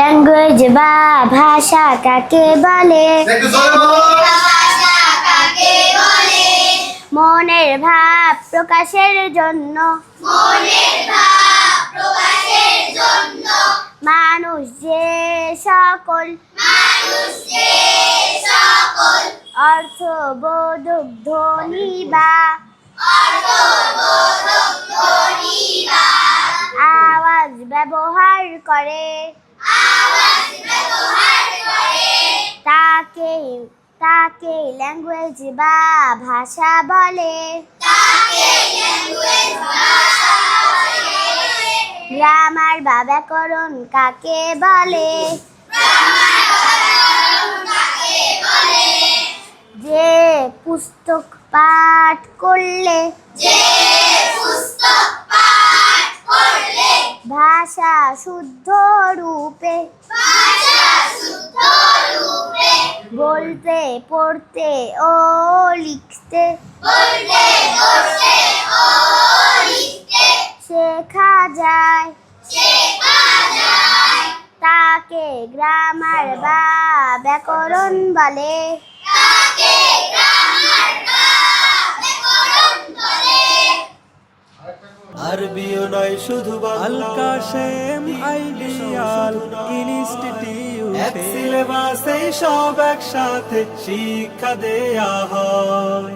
Language বা ভাষা কাকে বলে? মনের ভাব প্রকাশের জন্য মানুষ যে সকল অর্থবোধক ধ্বনি বা আওয়াজ ব্যবহার করে তাকে ল্যাঙ্গুয়েজ বা ভাষা বলে। গ্রামার বা ব্যাকরণ কাকে বলে? যে পুস্তক পাঠ করলে ভাষা শুদ্ধ রূপে বলতে পড়তে ও লিখতে শেখা যায় তাকে গ্রামার বা ব্যাকরণ বলে। আরবিও নয় শুধু আল কাশেম আইডিয়াল ইনস্টিটিউট এক সিলেবাসে সব একসাথে শিক্ষা দেয়া হয়।